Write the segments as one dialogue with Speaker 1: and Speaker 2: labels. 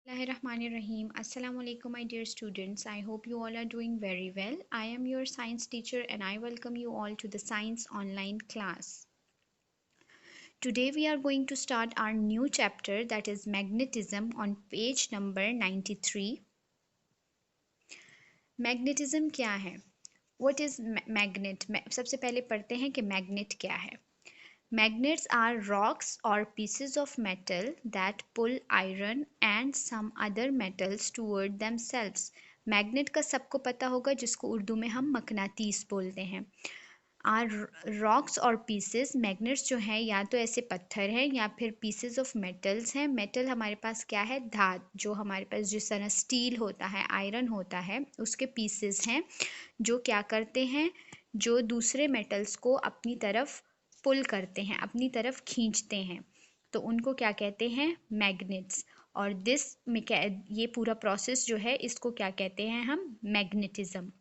Speaker 1: Bismillahirrahmanirrahim. Assalamu alaikum, my dear students. I hope you all are doing very well. I am your science teacher and I welcome you all to the science online class. Today we are going to start our new chapter, that is magnetism, on page number 93. Magnetism क्या है? What is magnet? सबसे पहले पढ़ते हैं कि magnet क्या है. Magnets are rocks or pieces of metal that pull iron and some other metals toward themselves. Magnet का सबको पता होगा, जिसको उर्दू में हम मकनातीस बोलते हैं. आर रॉक्स और पीसेस, मैग्नेट्स जो हैं या तो ऐसे पत्थर हैं या फिर पीसेस ऑफ मेटल्स हैं. मेटल हमारे पास क्या है? धात. जो हमारे पास जिस तरह स्टील होता है, आयरन होता है, उसके पीसेस हैं जो क्या करते हैं, जो दूसरे मेटल्स को अपनी तरफ पुल करते हैं, अपनी तरफ खींचते हैं. तो उनको क्या कहते हैं? मैग्नेट्स. और ये पूरा प्रोसेस जो है, इसको क्या कहते हैं हम? मैग्नेटिज्म.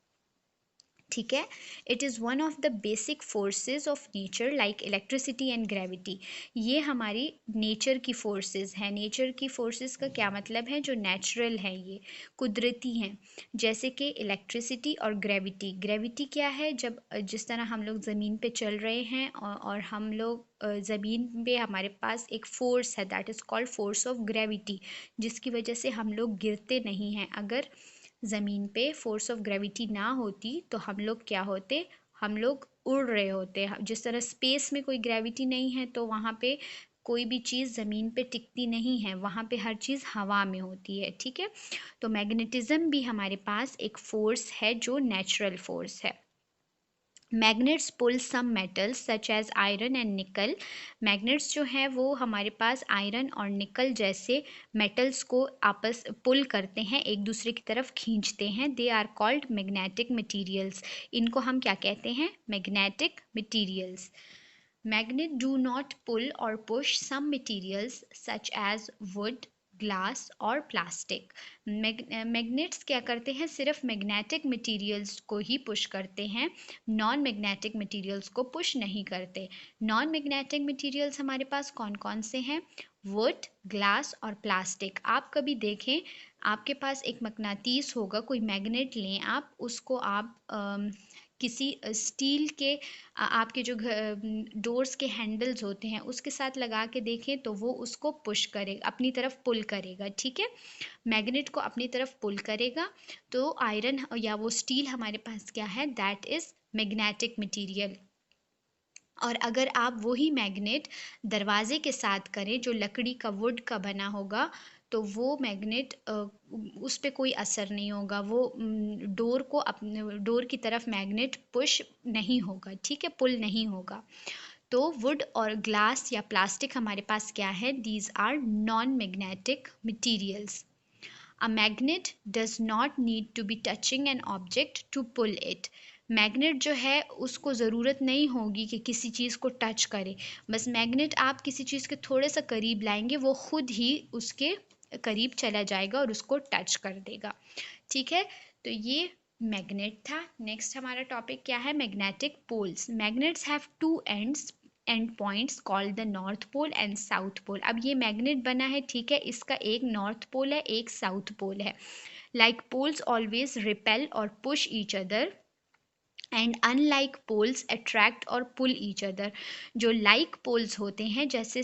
Speaker 1: ठीक है. It is one of the basic forces of nature like electricity and gravity. ये हमारी नेचर की फोर्सेस हैं. नेचर की फोर्सेस का क्या मतलब है? जो नेचुरल है, ये कुदरती हैं. जैसे कि इलेक्ट्रिसिटी और ग्रेविटी. ग्रेविटी क्या है? जब जिस तरह हम लोग ज़मीन पे चल रहे हैं और हम लोग ज़मीन पे हमारे पास एक फ़ोर्स है, that is called force of gravity, जिसकी वजह से हम लोग गिरते नहीं हैं. अगर ज़मीन पे फोर्स ऑफ ग्रेविटी ना होती तो हम लोग क्या होते? हम लोग उड़ रहे होते. जिस तरह स्पेस में कोई ग्रेविटी नहीं है तो वहाँ पे कोई भी चीज़ ज़मीन पे टिकती नहीं है, वहाँ पे हर चीज़ हवा में होती है. ठीक है. तो मैग्नेटिज्म भी हमारे पास एक फोर्स है जो नेचुरल फोर्स है. Magnets pull some metals such as iron and nickel. Magnets जो हैं वो हमारे पास आयरन और निकल जैसे मेटल्स को आपस पुल करते हैं, एक दूसरे की तरफ खींचते हैं. They are called magnetic materials. इनको हम क्या कहते हैं? Magnetic materials. Magnet do not pull or push some materials such as wood, glass और प्लास्टिक. मैग्नेट्स क्या करते हैं? सिर्फ मैग्नेटिक मटेरियल्स को ही पुश करते हैं, नॉन मैग्नेटिक मटेरियल्स को पुश नहीं करते. नॉन मैग्नेटिक मटेरियल्स हमारे पास कौन कौन से हैं? वुड, ग्लास और प्लास्टिक. आप कभी देखें, आपके पास एक मकनातीस होगा, कोई मैग्नेट लें आप, उसको आप किसी स्टील के आपके जो डोर्स के हैंडल्स होते हैं उसके साथ लगा के देखें तो वो उसको पुश करेगा, अपनी तरफ पुल करेगा. ठीक है. मैग्नेट को अपनी तरफ पुल करेगा. तो आयरन या वो स्टील हमारे पास क्या है? That is magnetic material. और अगर आप वही मैग्नेट दरवाजे के साथ करें जो लकड़ी का, वुड का बना होगा, तो वो मैग्नेट उस पर कोई असर नहीं होगा. वो डोर को अपने डोर की तरफ मैग्नेट पुश नहीं होगा. ठीक है. पुल नहीं होगा. तो वुड और ग्लास या प्लास्टिक हमारे पास क्या है? These are non magnetic materials. A magnet does not need to be touching an object to pull it. Magnet जो है उसको ज़रूरत नहीं होगी कि किसी चीज़ को टच करे. बस मैग्नेट आप किसी चीज़ के थोड़े सा करीब लाएंगे, वो खुद ही उसके करीब चला जाएगा और उसको टच कर देगा. ठीक है. तो ये मैग्नेट था. नेक्स्ट हमारा टॉपिक क्या है? Magnetic poles. Magnets have two end points called the north pole and south pole. अब ये मैग्नेट बना है, ठीक है, इसका एक नॉर्थ पोल है, एक साउथ पोल है. लाइक पोल्स ऑलवेज रिपेल और push each other and unlike poles attract और पुल ईच अदर. जो लाइक पोल्स होते हैं, जैसे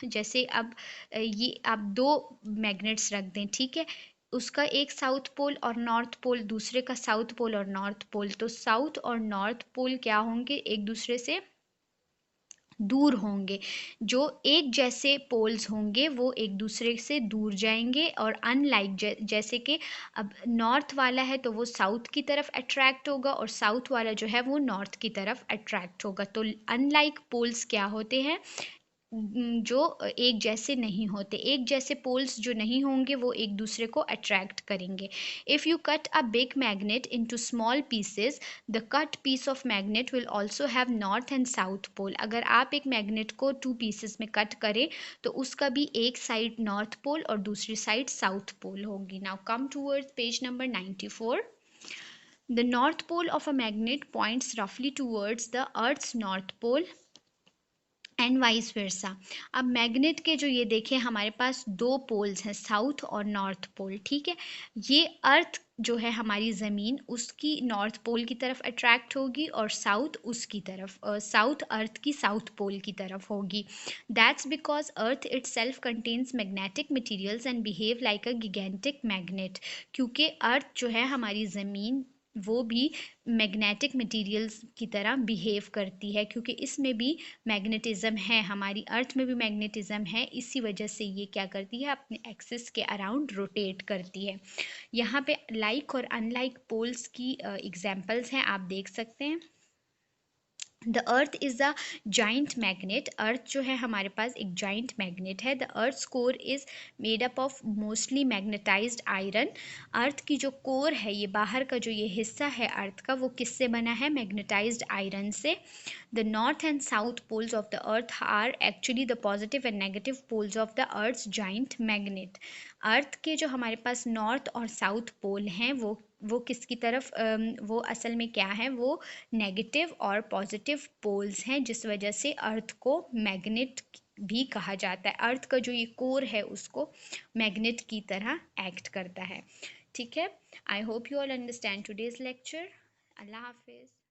Speaker 1: जैसे अब ये आप दो मैग्नेट्स रख दें, ठीक है, उसका एक साउथ पोल और नॉर्थ पोल, दूसरे का साउथ पोल और नॉर्थ पोल, तो साउथ और नॉर्थ पोल क्या होंगे? एक दूसरे से दूर होंगे. जो एक जैसे पोल्स होंगे वो एक दूसरे से दूर जाएंगे. और अनलाइक जैसे कि अब नॉर्थ वाला है तो वो साउथ की तरफ अट्रैक्ट होगा और साउथ वाला जो है वो नॉर्थ की तरफ अट्रैक्ट होगा. तो अनलाइक पोल्स क्या होते हैं? जो एक जैसे नहीं होते. एक जैसे पोल्स जो नहीं होंगे वो एक दूसरे को अट्रैक्ट करेंगे. If you cut a big magnet into small pieces, the cut piece of magnet will also have north and south pole. अगर आप एक मैग्नेट को 2 पीसेस में कट करें तो उसका भी एक साइड नॉर्थ पोल और दूसरी साइड साउथ पोल होगी. Now come towards page number 94. The north pole of a magnet points roughly towards the Earth's north pole. And vice versa. अब मैग्नेट के जो ये देखें हमारे पास दो पोल्स हैं, साउथ और नॉर्थ पोल, ठीक है। ये अर्थ जो है हमारी ज़मीन, उसकी नॉर्थ पोल की तरफ अट्रैक्ट होगी और साउथ उसकी तरफ, साउथ अर्थ की साउथ पोल की तरफ होगी। That's because earth itself contains magnetic materials and behave like a gigantic magnet. क्योंकि अर्थ जो है हमारी ज़मीन, वो भी मैग्नेटिक मटेरियल्स की तरह बिहेव करती है, क्योंकि इसमें भी मैग्नेटिज्म है, हमारी अर्थ में भी मैग्नेटिज्म है। इसी वजह से ये क्या करती है, अपने एक्सिस के अराउंड रोटेट करती है। यहाँ पे लाइक और अनलाइक पोल्स की एग्जांपल्स हैं, आप देख सकते हैं। The earth is a giant magnet. Earth जो है हमारे पास एक जाइंट मैग्नेट है। The earth core is made up of mostly magnetised iron. Earth की जो कोर है, ये बाहर का जो ये हिस्सा है अर्थ का, वो किससे बना है, मैग्नेटाइज्ड आयरन से। The north and south poles of the earth are actually the positive and negative poles of the earth's giant magnet. अर्थ के जो हमारे पास नॉर्थ और साउथ पोल हैं, वो किसकी तरफ, वो असल में क्या है, वो नेगेटिव और पॉजिटिव पोल्स हैं, जिस वजह से अर्थ को मैग्नेट भी कहा जाता है। अर्थ का जो ये कोर है उसको मैग्नेट की तरह एक्ट करता है, ठीक है। I hope you all understand today's lecture. अल्लाह हाफिज़।